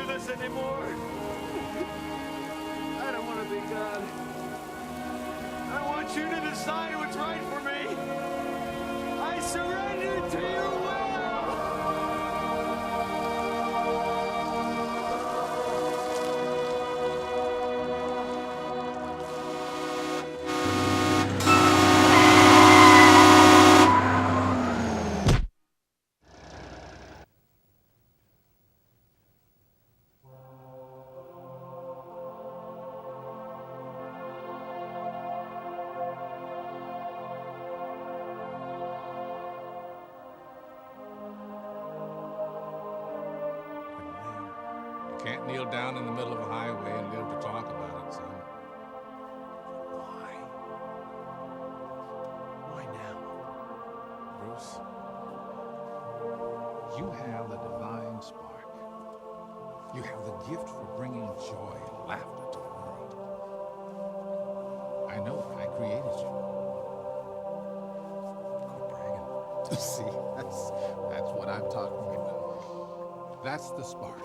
do this anymore. I don't want to be God. I want you to decide what's right for me. I surrender to your will. Can't kneel down in the middle of a highway and live to talk about it, son. Why? Why now? Bruce, you have the divine spark. You have the gift for bringing joy and laughter to the world. I know it. I created you. Quit bragging. See, that's what I'm talking about. That's the spark.